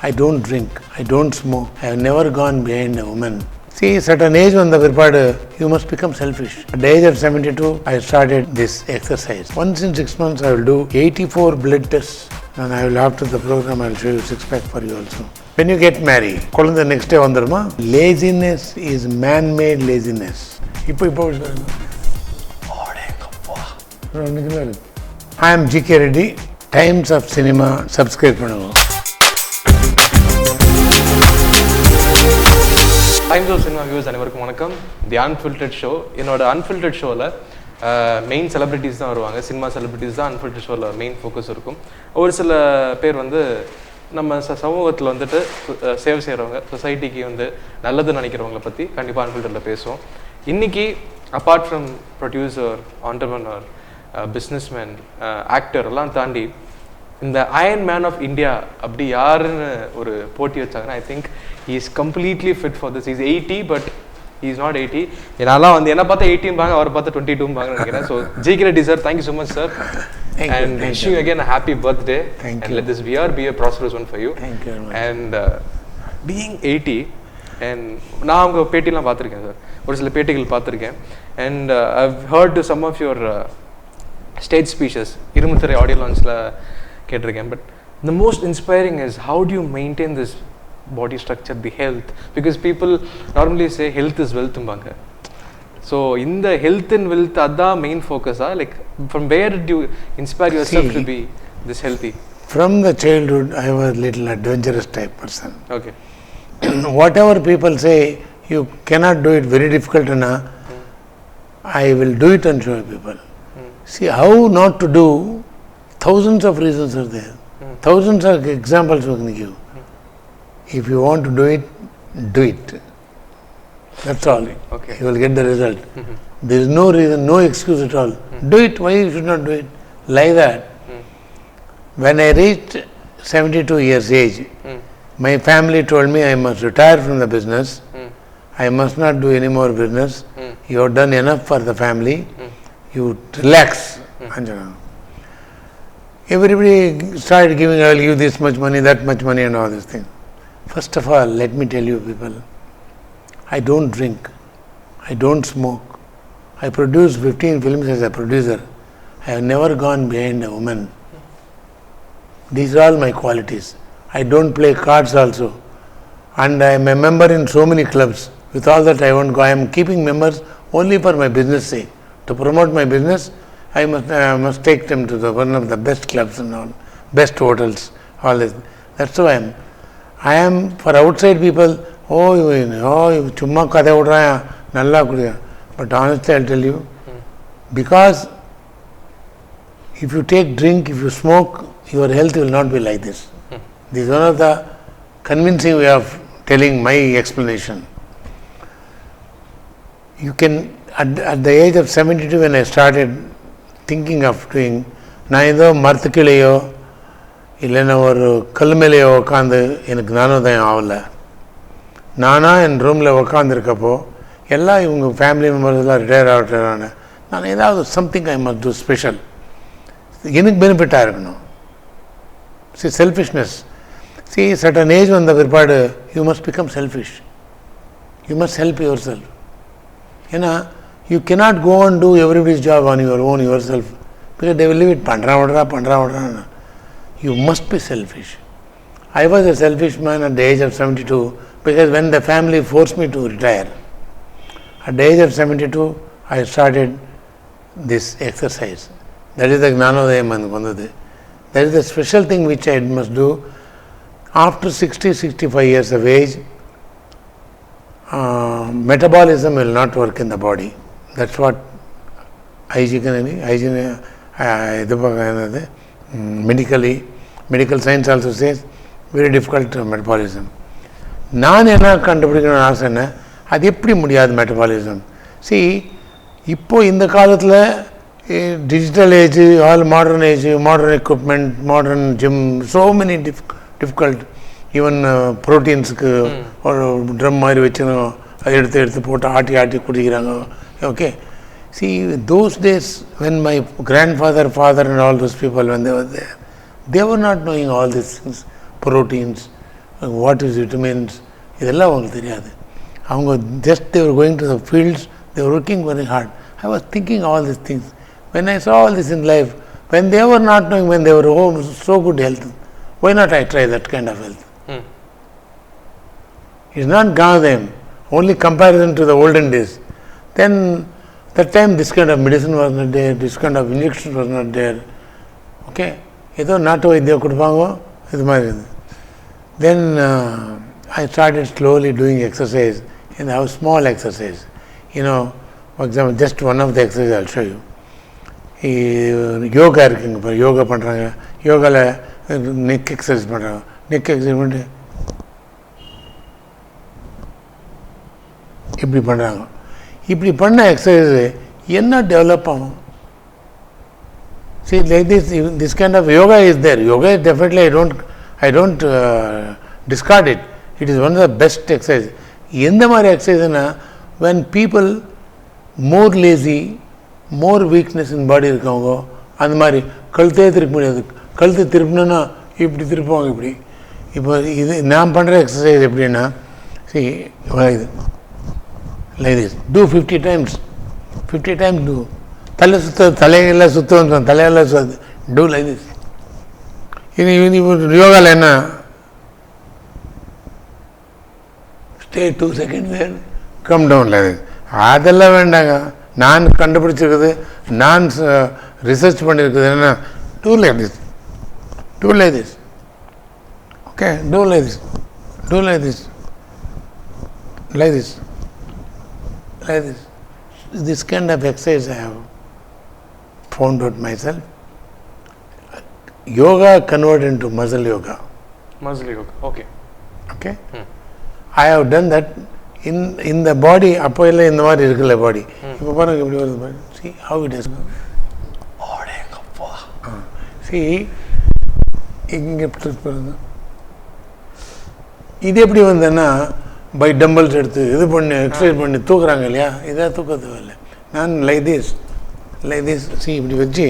I don't drink, I don't smoke, I have never gone behind a woman. See, certain age on the Virpadu, you must become selfish. At the age of 72, I started this exercise. Once in 6 months, I will do 84 blood tests. And I will, after the program, I will show you six-pack for you also. When you get married, the next day vandaruma. Laziness is man-made laziness. I am GK Reddy. Times of Cinema. Subscribe பண்ணுங்க. Times of Cinema viewers அனைவருக்கும் வணக்கம். தி unfiltered show. என்னோட unfiltered ஷோவில் main celebrities தான் வருவாங்க. Cinema celebrities தான் unfiltered ஷோவில் main focus இருக்கும். ஒரு சில பேர் நம்ம சமூகத்தில் சேவை செய்கிறவங்க, சொசைட்டிக்கு நல்லது நினைக்கிறவங்களை பற்றி கண்டிப்பாக அன்ஃபில்டரில் பேசுவோம். இன்றைக்கி apart from producer, entrepreneur, businessman, actor எல்லாம் தாண்டி இந்த அயர்ன் மேன் ஆஃப் இந்தியா அப்படி யாருன்னு ஒரு போட்டி வச்சாங்கன்னா I think he is completely fit for this. Is 80 but he is not 80. என்னால் என்ன பார்த்தா 18 அவரை பார்த்தா 22 நினைக்கிறேன். So GK Reddy sir, thank you so much sir. And wishing you again a happy birthday. Thank and you. let this year be a prosperous one for you. Thank you very much. And being 80 and நான் அவங்க பேட்டிலாம் பார்த்துருக்கேன் sir, ஒரு சில பேட்டிகள் பார்த்துருக்கேன். And I've heard to some of your stage speeches, இருமுத்திரை audio லான்ச்சில் கேட்டிருக்கேன். But the most inspiring is how do you maintain this body structure, the health? Because people normally say health is wealth ம்பாங்க. So in the health and wealth adha main focus like from where did you inspire yourself to be this healthy? From the childhood I was a little adventurous type person. Okay. Whatever people say you cannot do it, very difficult na, I will do it and show people. See how not to do, thousands of reasons are there. Thousands of examples we can give. If you want to do it, do it. That's all. Okay. You will get the result. There is no reason, no excuse at all. Do it. Why you should not do it? Like that. When I reached 72 years age, my family told me I must retire from the business. I must not do any more business. You have done enough for the family. You relax. Everybody started giving, I will give this much money, that much money and all these things. First of all, let me tell you people, I don't drink, I don't smoke, I produce 15 films as a producer, I have never gone behind a woman. These are all my qualities. I don't play cards also, and I am a member in so many clubs. With all that I won't go, I am keeping members only for my business sake. To promote my business, I must take them to one of the best clubs and all, best hotels, all this. That's who I am for outside people. Oh, chumma kada udraya, nalla kudiya. But honestly, I'll tell you, because if you take drink, if you smoke, your health will not be like this. This is one of the convincing way of telling my explanation. You can, at the age of 72, when I started thinking of doing, நான் ஏதோ மரத்துக்கிளையோ இல்லைன்னா ஒரு கல் மேலேயோ உட்காந்து எனக்கு ஞானோதயம் ஆகலை. நானாக என் ரூமில் உட்காந்துருக்கப்போ எல்லாம் இவங்க ஃபேமிலி மெம்பர்ஸ் எல்லாம் ரிட்டையர் ஆகிட்டாங்க. நான் ஏதாவது something I must do special, எனக்கு பெனிஃபிட்டாக இருக்கணும். See selfishness. See certain age வந்த பிற்பாடு you must become selfish. You must help yourself. ஏன்னா you cannot go and do everybody's job on your own yourself. Because they will leave it பண்ணுறான் விடுறான்னு. You must be selfish. I was a selfish man at the age of 72 because when the family forced me to retire, at the age of 72, I started this exercise. That is the Gnanodayam Vandadu. That is the special thing which I must do. After 60-65 years of age, metabolism will not work in the body. That's what medical science also says. Very difficult metabolism. நான் என்ன கண்டுபிடிக்கணும்னு ஆசைன்னா அது எப்படி முடியாது metabolism. C இப்போ இந்த காலத்தில் digital age, all modern age, modern equipment, modern gym, so many difficult. Even ப்ரோட்டீன்ஸுக்கு ஒரு ட்ரம் மாதிரி வச்சுருந்தோம், அதை எடுத்து போட்டு ஆட்டி குடிக்கிறாங்க. Okay. See those days when my grandfather, father and all those people when they were there, they were not knowing all these things, proteins, what is vitamins, இதெல்லாம் அவங்களுக்கு தெரியாது. அவங்க just they're going to the fields, they're working very hard. I was thinking all this things when I saw all this in life, when they were not knowing, when they were home, so good health, why not I try that kind of health? It's not Gandham, only comparison to the olden days. Then that time this kind of medicine was not there, this kind of injection was not there. Okay, ஏதோ நாட்டு வைத்தியம் கொடுப்பாங்க, இது மாதிரி இருந்தது. Then I started slowly doing exercise, and I have small exercise. For example, just one of the exercises I'll show you. Yoga இருக்குங்க, இப்போ யோகா பண்ணுறாங்க, யோகாவில் நெக் எக்ஸசைஸ் பண்ணுறாங்க. நெக் எக்ஸசைஸ் பண்ணிட்டு இப்படி பண்ணுறாங்க. இப்படி பண்ண எக்ஸசைஸ் என்ன டெவலப் ஆகும்? See, like this kind of yoga is there. Yoga is definitely, I don't discard it. It is one of the best exercise. எந்த மாதிரி எக்ஸசைஸ்னா, when people more lazy, more weakness in body இருக்கவங்க, அந்த மாதிரி கழுத்தே திருப்ப முடியாது. கழுத்து திருப்பினா இப்படி திருப்புவாங்க. இப்படி இப்போ இது நான் பண்ணுற எக்ஸசைஸ் எப்படின்னா, see, இது like this, do 50 times, 50 times do. தலையெல்லாம் சுத்தம், தலையெல்லாம் சுத்த, do like this. இது யோகாவில் என்ன, stay 2 seconds there, come down like this. அதெல்லாம் வேண்டாங்க. நான் கண்டுபிடிச்சிருக்குது, நான் ரிசர்ச் பண்ணியிருக்குது என்ன, do like this, do like this, okay, do like this, do like this, like this, like this. This kind of exercise I have found out myself. Yoga converted into muscle yoga. Muscle yoga, okay. Okay. I have done that in the body. அப்போ எல்லாம் இந்த மாதிரி இருக்குல்ல பாடி, இப்போ பாருங்க இப்படி வருது பாடி. See how it is. ஓடேங்கப்பா. See, இங்கே பாருங்க. இது எப்படி வந்தேன்னா, பை டம்பிள்ஸ் எடுத்து இது பண்ணி எக்ஸசைஸ் பண்ணி தூக்குறாங்க இல்லையா, இதாக தூக்கிறது இல்லை. நான் லைக் திஸ் see, இப்படி வச்சு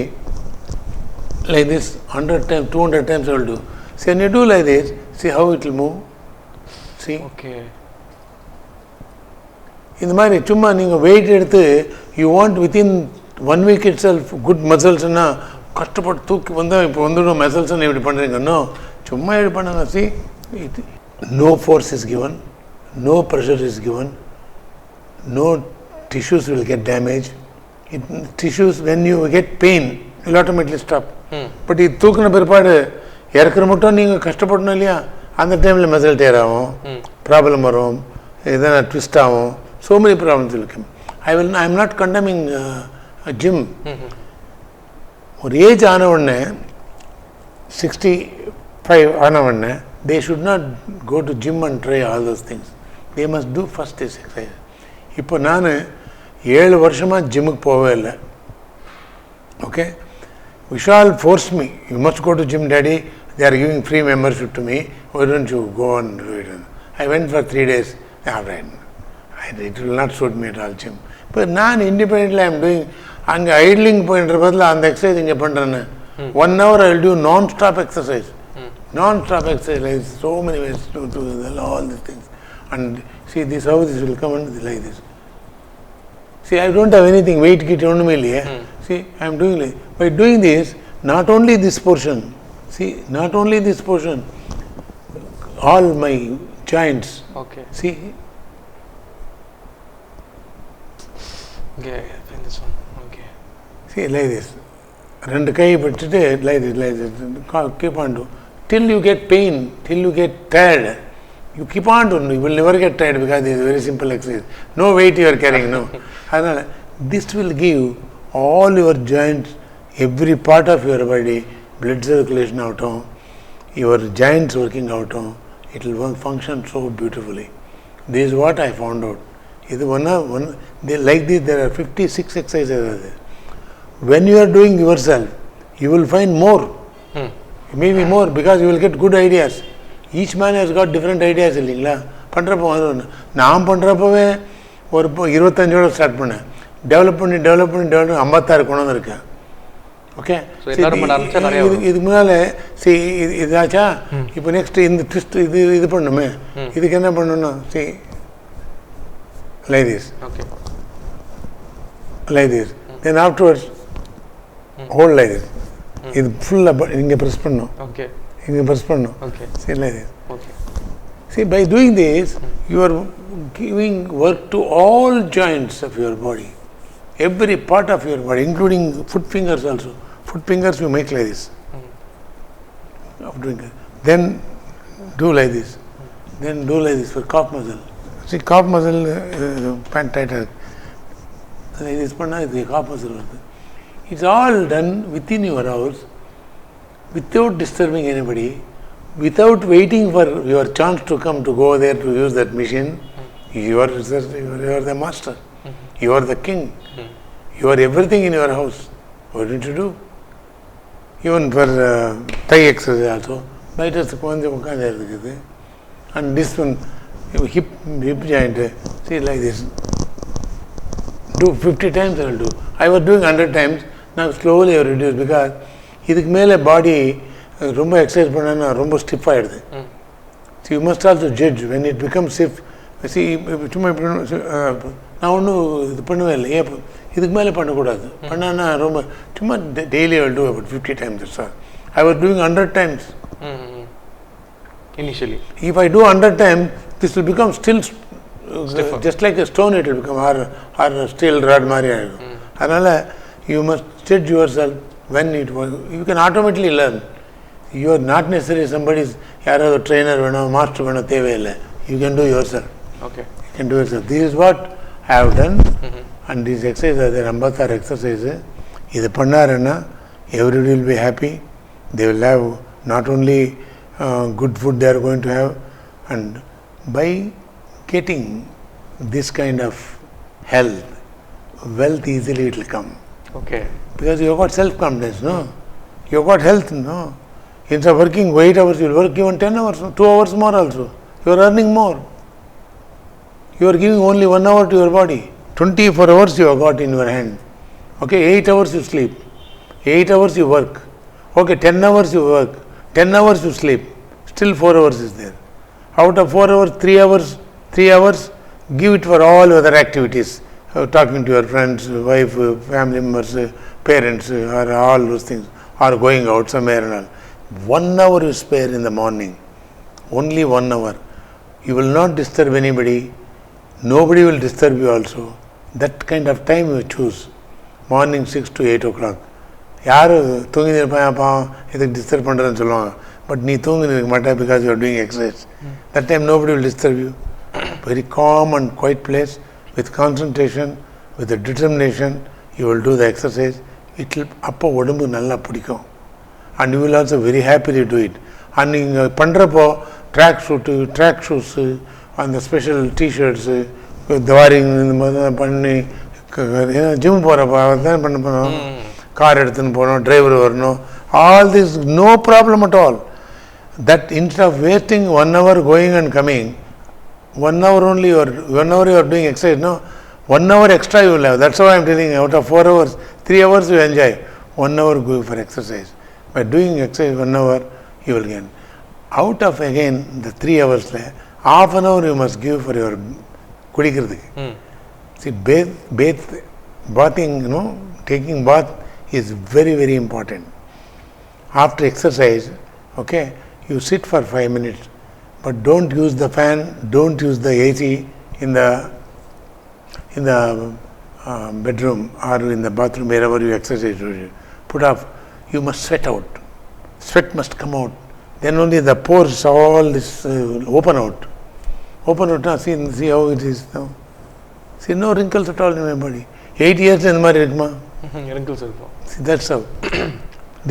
like this 100 times, 200 times I will do. See, when you do like this, see how it will move. See, okay. இந்த மாதிரி சும்மா நீங்கள் வெயிட் எடுத்து, you want within 1 week itself good மசில்ஸ்னா, கஷ்டப்பட்டு தூக்கி வந்தால் இப்போ வந்துடும் மசில்ஸ்ன்னு இப்படி பண்ணுறீங்கன்னோ, சும்மா இப்படி பண்ணுங்க. See, no force is given, no pressure is given, no tissues will get damaged. Tissues, when you get pain, will automatically stop. But இது தூக்கின பிற்பாடு இறக்குற மட்டும் நீங்கள் கஷ்டப்படணும் இல்லையா, அந்த டைமில் மசில் டேர் ஆகும், ப்ராப்ளம் வரும், எதனா ட்விஸ்ட் ஆகும், so many problems will come. I am not condemning gym. ஒரு ஏஜ் ஆன உடனே 65 ஆன உடனே they should not go to gym and try all those things. They must do first this exercise. இப்போ நான் 7 வருஷமாக ஜிம்முக்கு போகவே இல்லை. Okay, Vishal forced me, you must go to gym, daddy, they are giving free membership to me, why don't you go and do it? I went for 3 days, it will not suit me at all, gym. But நான் independently I am doing, அங்கே idling போயின்ற பதில் அந்த exercise இங்கே பண்ணுறேன்னு, 1 hour I will do non-stop exercise. Non-stop exercise, like so many ways to do all these things. And see, this how this will come and like this. See, I don't have anything, weight kit only. See, I am doing like, by doing this, not only this portion, see, not only this portion, all my joints. Okay. See. Okay, I find this one. Okay. See, like this. ரெண்டு கை பட்டுட்டு like this, keep on do. Till you get pain, till you get tired. You keep on doing, you will never get tired because it is very simple exercise. No weight you are carrying, no. This will give all your joints, every part of your body, blood circulation out, your joints working out, it will function so beautifully. This is what I found out. Like this, there are 56 exercises. When you are doing yourself, you will find more. Maybe more, because you will get good ideas. Each man has got different ideas இல்லைங்களா. பண்ணுறப்போ நான் பண்ணுறப்பவே ஒரு 25ஓட start பண்ணேன், develop பண்ணி 56 கொண்டு வந்திருக்கேன். Okay so எல்லாரும் பண்ண ஆரம்பிச்சா நிறைய வரும். இதுக்கு முன்னால் சரி இதாச்சா இப்போ நெக்ஸ்ட் இந்த ட்விஸ்ட் இது பண்ணுமே இதுக்கு என்ன பண்ணணும்னா சரி like this okay like this then afterwards hold like this இது ஃபுல்லாக இங்கே ப்ரெஸ் பண்ணணும் ஓகே இங்கே ப்ரெஸ் பண்ணணும் ஓகே சரி like this okay see by doing this you are giving work to all joints of your body every part of your body including foot fingers also foot fingers you make like this of doing it. Then do like this then do like this for calf muscle see calf muscle pant tighter like this panna இது calf muscle வருது it's all done within your house without disturbing anybody without waiting for your chance to come to go there to use that machine you are the master you are the king you are everything in your house what did you do even for thigh exercise also lightest கொஞ்சம் உட்கார்ந்து இருக்குது and this one hip joint see like this do 50 times I will do I was doing 100 times now slowly I reduce because இதுக்கு மேலே பாடி ரொம்ப exercise பண்ணா ரொம்ப stiff ஆகிடுது so you must also judge when it become stiff C சும்மா நான் ஒன்றும் இது பண்ணுவேன் இல்லை ஏன் இதுக்கு மேலே பண்ணக்கூடாது பண்ணான்னா ரொம்ப சும்மா daily I will do about 50 times sir I was doing 100 times initially if I do 100 times this will become still just like a stone it will become or steel rod மாதிரி ஆகிடும் அதனால் you must judge yourself when it was you can automatically learn you are not necessary somebody's யாராவது trainer வேணும் master வேணும் தேவையில்லை you can do yourself okay you can do yourself this is what I have done and this exercise are the 56 exercise இது பண்ணாருன்னா everybody will be happy they will have not only good food they are going to have and by getting this kind of health wealth easily it will come okay because you have got self confidence no you have got health no instead of working 8 hours you will work even 10 hours 2 hours more also you are earning more you are giving only 1 hour to your body 24 hours you have got in your hand okay 8 hours you sleep 8 hours you work okay 10 hours you work 10 hours you sleep still 4 hours is there out of 4 hours 3 hours give it for all other activities talking to your friends wife family members parents or all those things or going out somewhere and all 1 hour you spare in the morning only 1 hour you will not disturb anybody nobody will disturb you also that kind of time you choose morning 6 to 8 o'clock யார் தூங்கி இருப்பான் பாவம் இதுக்கு disturb பண்ணுறதுன்னு சொல்லுவாங்க but நீ தூங்கி இருக்க மாட்டே because you are doing exercise that time nobody will disturb you very com and quiet place with concentration with the determination you will do the exercise it will அப்போ உடம்பு நல்லா பிடிக்கும் and you will also very happily do it and நீங்கள் பண்ணுறப்போ track shoes அந்த special T-shirts துவாரிங் இந்த மாதிரி பண்ணி ஜிம் போகிறப்போ தான் பண்ண போனோம் கார் எடுத்துன்னு போகணும் டிரைவர் வரணும் all this no problem at all that instead of wasting 1 hour going and coming 1 hour only or 1 hour you are doing exercise no 1 hour extra you will have that's why I am telling you out of 4 hours 3 hours you enjoy 1 hour go for exercise by doing exercise 1 hour you will gain out of again the 3 hours half an hour you must give for your kudikiradhukku see bathing taking bath is very very important after exercise okay you sit for 5 minutes but don't use the fan don't use the AC in the bedroom or in the bathroom wherever you exercise put off you must sweat must come out then only the pores all this open out now see how it is now see no wrinkles at all in my body 8 years in mari irukuma wrinkles irukum see that's how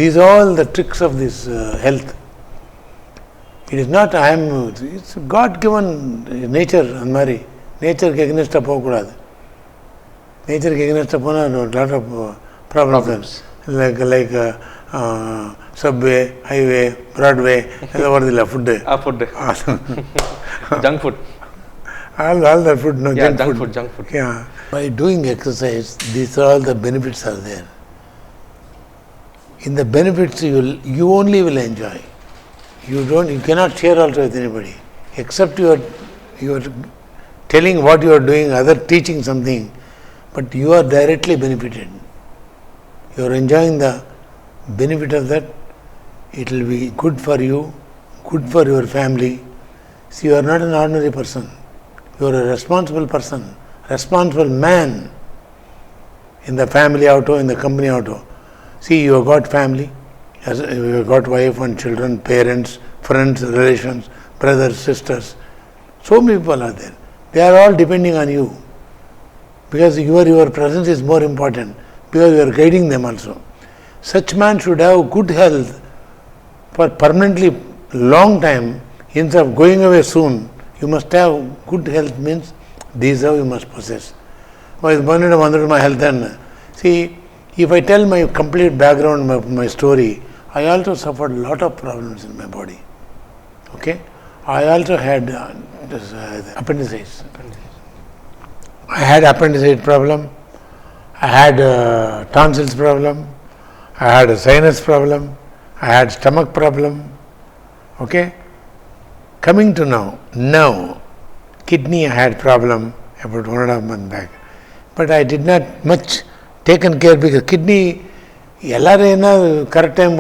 these are all the tricks of this health it is not it's God given nature and mari nature ku against போகக்கூடாது nature ku against போனா lot of problems like subway highway broadway எல்லாம் வருதுல்ல food junk food all the food no yeah, junk food yeah by doing exercise these are all the benefits are there in the benefits you only will enjoy. You cannot share also with anybody, except you are telling what you are doing, other teaching something, but you are directly benefited. You are enjoying the benefit of that. It will be good for you, good for your family. See, you are not an ordinary person. You are a responsible person, responsible man in the family auto, in the company auto. See, you have got family, you have got wife and children, parents, friends, relations, brothers, sisters. So many people are there. They are all depending on you, because your presence is more important, because you are guiding them also. Such man should have good health for permanently long time. Instead of going away soon, you must have good health, means these are you must possess. My health. And see, if I tell my complete background, my story, I also suffered a lot of problems in my body. Okay, I also had appendicitis. I had appendicitis problem. I had tonsils problem. I had a sinus problem. I had stomach problem. Okay. Coming to now, kidney I had problem about 1.5 months back. But I did not much taken care, because kidney, correct time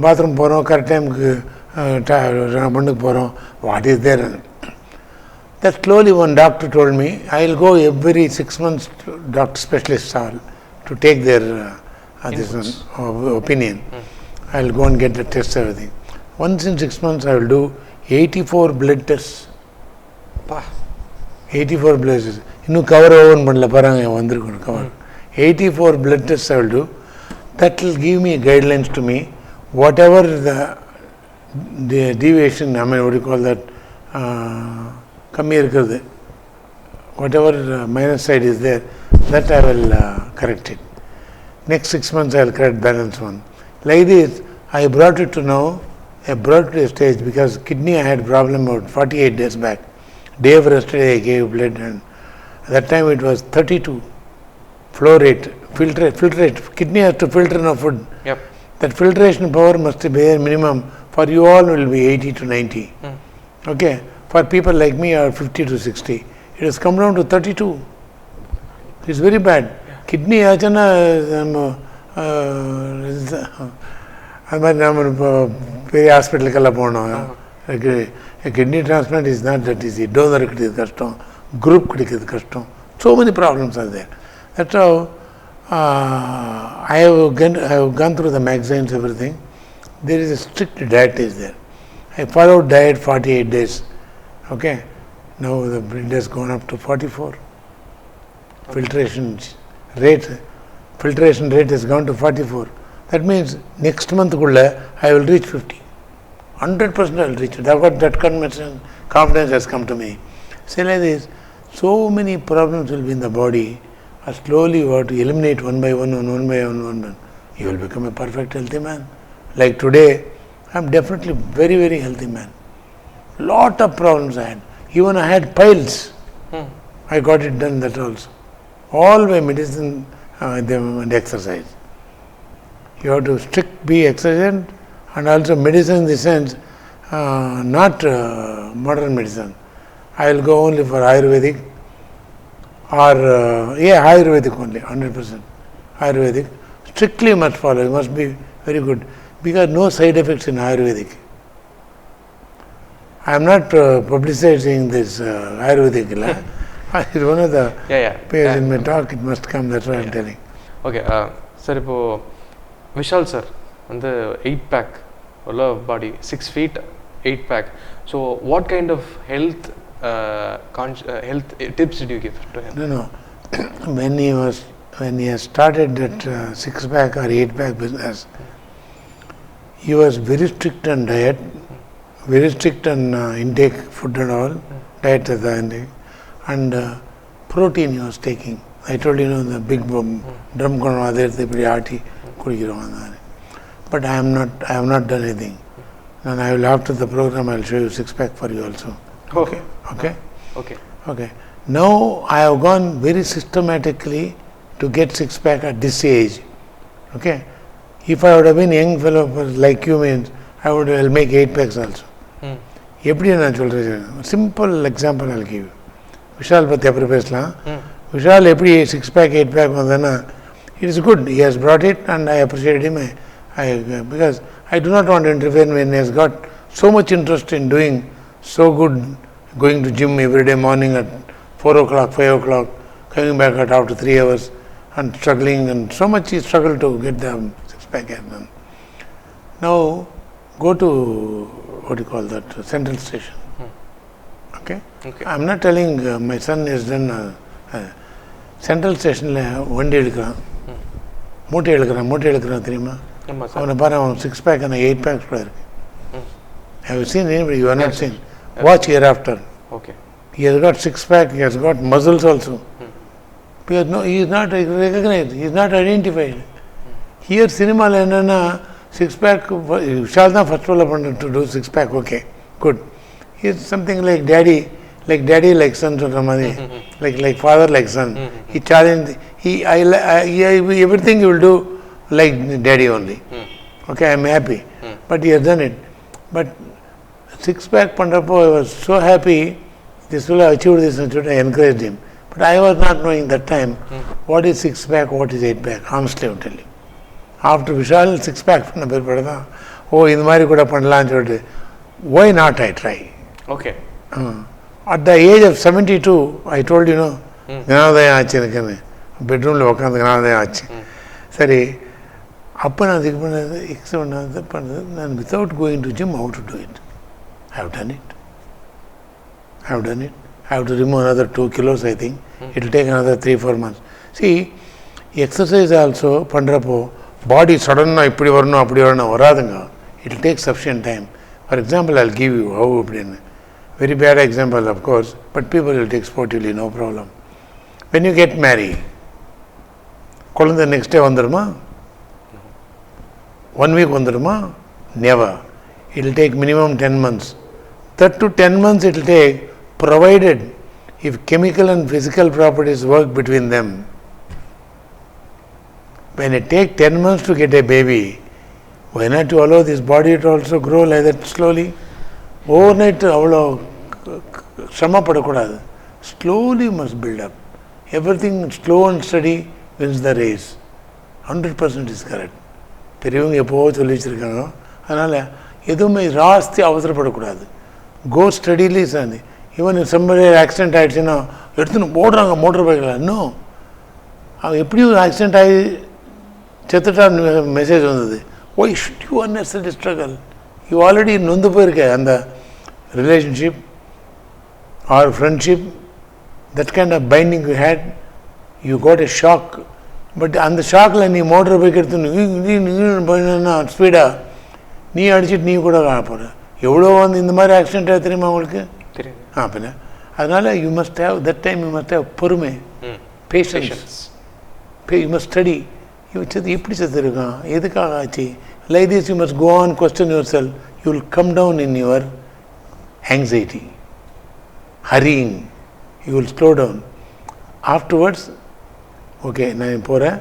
bathroom porom, correct time porom, what is there? That slowly one doctor told me, I will go every 6 months to doctor specialists all to take their opinion. I will go and get the tests, everything. Once in 6 months I will do 84 blood tests. 84 blood tests. Cover over cover. 84 blood tests I will do. That will give me guidelines to me. Whatever the deviation, I mean, what do you call that? Whatever minus side is there, that I will correct it. Next 6 months I will correct balance one. Like this, I brought it to now. I brought it to a stage, because kidney I had problem about 48 days back. Day of yesterday I gave blood, and at that time it was 32 flow rate, filtrate. Kidney has to filter no food. Yep. That filtration power must be there minimum. For you all will be 80 to 90. Okay. For people like me are 50 to 60. It has come down to 32. It's very bad. Yeah. Kidney hospital. A kidney transplant is not that easy. Donor group so many problems are there. That's how I have gone through the magazines, everything. There is a strict diet is there. I followed diet 48 days. Okay. Now the blood has gone up to 44. Filtration rate has gone to 44. That means next month I will reach 50. 100% I will reach it. That confidence has come to me. Say like this, so many problems will be in the body. Slowly you have to eliminate one by one. You will become a perfect healthy man. Like today, I am definitely very, very healthy man. Lot of problems I had. Even I had piles. I got it done, that also. All by medicine and exercise. You have to be exercised, and also medicine in the sense, not modern medicine. I will go only for Ayurvedic, or Ayurvedic only, 100%. Ayurvedic. Strictly must follow, you must be very good, because no side effects in Ayurvedic. I am not publicizing this Ayurvedic. It's one of the pairs in my talk, it must come, that's what I am telling. Okay, sir, Vishal sir, on the 8-pack, body, 6 feet, 8-pack. So, what kind of health tips did you give to him? No. When he has started that 6-pack or 8-pack business, he was very strict on diet, very strict on intake, food and all, diet and protein he was taking. I told you, the big drum but I have not done anything. And I will, after the program, I will show you 6-pack for you also. Okay. Now I have gone very systematically to get 6-pack at this age. Okay. If I would have been young fellow like you means, I would I'll make 8 packs also. எப்படி நான் சொல்கிறேன், simple example I'll give you. Vishal பற்றி அப்புறம் பேசலாம். விஷால் எப்படி 6 pack 8 pack வந்ததுன்னா, it is good, he has brought it and I appreciate him. Because I do not want to interfere when he has got so much interest in doing so good, going to gym every day morning at 4 o'clock, 5 o'clock, coming back at after 3 hours and struggling, and so much he struggled to get the 6 pack done. Now go to, what do you call that, Central Station. Okay? I'm not telling my son has done Central Station வண்டி எடுக்கிறான், மூட்டை எடுக்கிறான் தெரியுமா? அவனை பாரு, அவன் 6 pack and 8 packs கூட இருக்கு. Have you seen anybody? You are not seen. Watch hereafter. Okay. He has got 6 pack, he has got muscles also. Because no, he is not recognized, he is not identified. Here cinema la enna 6 pack, Vishal da first of all to do 6 pack, okay, good. He is something like daddy like son sort of money, like father like son. He challenged, everything he will do like daddy only. Okay, I am happy. But he has done it. But 6 pack Pandapo, I was so happy, this will have achieved this, I encouraged him. But I was not knowing that time what is 6 pack, what is 8 pack, honestly I will tell you. After Vishal 6 pack பண்ண பிற்பாடு தான், ஓ இந்த மாதிரி கூட பண்ணலான்னு சொல்லிட்டு, why not I try? Okay. At the age of 72, I told you, no, ஞானோதயம் ஆச்சு எனக்குன்னு, பெட்ரூமில் உட்காந்து ஞானோதயம் ஆச்சு. சரி, அப்போ நான் இதுக்கு பண்ணது எக்ஸாம் பண்ணது, நான் without going to gym, how to do it? I have done it. I have to remove another 2 kilos, I think. It will take another 3-4 months. See, exercise also பண்ணுறப்போ பாடி சடனாக இப்படி வரணும் அப்படி வரணும் வராதுங்க. It will take sufficient time. For example, I will give you how அப்படின்னு. Very bad example, of course, but people will take sportively, no problem. When you get married, குழந்தை next day வந்துடுமா? 1 week வந்துடுமா? Never. It will take minimum 10 months. That to 10 months it will take, provided if chemical and physical properties work between them. When it takes 10 months to get a baby, why not to allow this body to also grow like that slowly? Overnight, avlo shrama padakudadu. Slowly must build up. Everything slow and steady wins the race. 100% is correct. பெரியவங்க எப்போவோ சொல்லி வச்சுருக்காங்க. அதனால் எதுவுமே ஜாஸ்தி அவசரப்படக்கூடாது. Go steadily sir. Even somebody accident ஆகிடுச்சுன்னா எடுத்துன்னு ஓடுறாங்க மோட்டர் பைக்கில். இன்னும் அவன் எப்படியும் ஆக்சிடென்ட் ஆகி செத்துட்டான்னு மெசேஜ் வந்தது. Why should you unnecessary struggle? You already நொந்து போயிருக்க அந்த relationship or friendship, that kind of binding you hate, you got a shock. But அந்த ஷாக்கில் நீ மோட்டர் பைக் எடுத்துன்னு ஸ்பீடாக நீ அடிச்சுட்டு நீ கூட காண போகிற. எவ்வளோ வந்து இந்த மாதிரி ஆக்சிடென்ட் ஆக தெரியுமா உங்களுக்கு? தெரியும். பின்ன அதனால் you must have that time, you must have பொறுமை, பேஷன்ஸ், யூ மஸ்ட் ஸ்டடி. இவச்சது எப்படி செத்துருக்கான், எதுக்காக ஆச்சு, like this you must go on question yourself. You will come down in your anxiety, hurrying, you will slow down. Afterwards, okay, நான் போகிறேன்,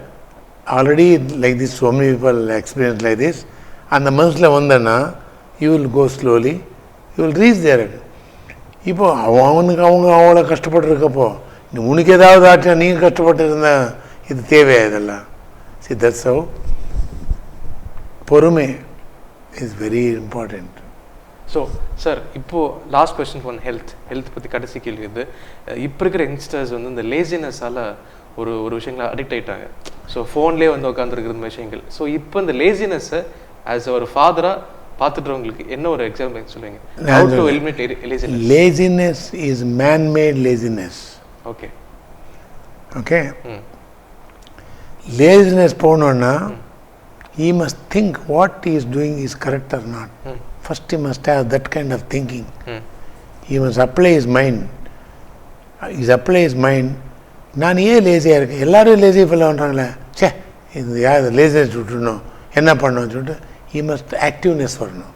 already like this so many people experience like this, அந்த மனசில் வந்தேன்னா you will go slowly, you will reach there. இப்போ அவனுக்கு அவங்க அவ்வளோ கஷ்டப்பட்டுருக்கப்போ உனக்கு ஏதாவது ஆச்சா நீங்கள் கஷ்டப்பட்டு இருந்தால் இது தேவையா இதெல்லாம்? See, that's how பொறுமை is very important. So sir, இப்போது லாஸ்ட் கொஸ்டின் ஃபார் ஹெல்த் பற்றி கடைசி கேள்வி இது. இப்போ இருக்கிற யங்ஸ்டர்ஸ் வந்து இந்த லேசினஸால் ஒரு விஷயங்களை அடிக்ட் ஆகிட்டாங்க. ஸோ ஃபோன்லேயே வந்து உட்காந்துருக்கிற விஷயங்கள். ஸோ இப்போ இந்த லேசினஸை ஆஸ் ஒரு ஃபாதராக பார்த்துட்டுறவங்களுக்கு என்ன ஒரு எக்ஸாம்பிள் சொல்லுவீங்க? How to eliminate laziness? Laziness is man-made laziness. Okay. Okay. Laziness போனோன்னா he must think what he is doing is correct or not. First he must have that kind of thinking. He must apply his mind. நான் ஏன் லேசியாக இருக்கேன், எல்லோரும் lazy ஃபெல்லாம் பண்ணுறாங்களே, சே இது யார் laziness விட்டுருணும், என்ன பண்ணணும்னு சொல்லிட்டு he must ஆக்டிவ்னஸ் வரணும்.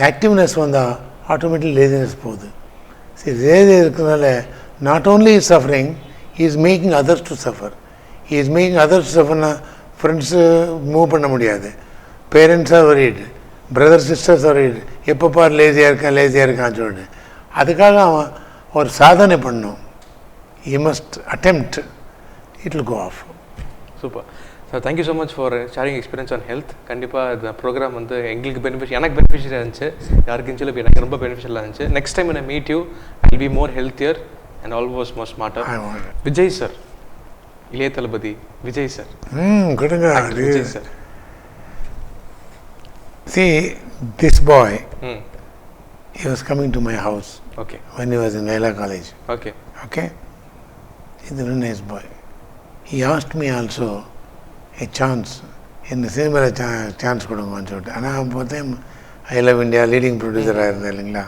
ஆக்டிவ்னஸ் வந்தால் ஆட்டோமேட்டிக் லேசினஸ் போகுது. சரி, லேசி இருக்கிறதுனால not only is suffering, he is making others to suffer. He is making others to suffer. Friends move பண்ண முடியாது, பேரண்ட்ஸாக வரீடு, பிரதர் சிஸ்டர்ஸ் வரீடு, எப்பப்பா லேசியாக இருக்கான்னு சொல்லிட்டு. அதுக்காக அவன் ஒரு சாதனை பண்ணணும். You must attempt, it will go off. Super sir, thank you so much for sharing experience on health. கண்டிப்பாக இந்த ப்ரோக்ராம் வந்து எங்களுக்கு எனக்கு பெனிஃபிஷியலாக இருந்துச்சு, யாருக்கும் சொல்லி எனக்கு ரொம்ப பெனிஃபிஷியலாக இருந்துச்சு. Next time I meet you I will be more healthier and almost more smarter. Vijay sir, இளைய தளபதி விஜய் சார். கொடுங்க Vijay sir. See, this boy, he was coming to my house when he was in Naila College. Okay? He's a very nice boy. He asked me also a chance, in the cinema chance கொடுங்கன்னு சொல்லிட்டு. ஆனால் அப்போ I love India leading ப்ரொடியூசராக இருந்தேன் இல்லைங்களா.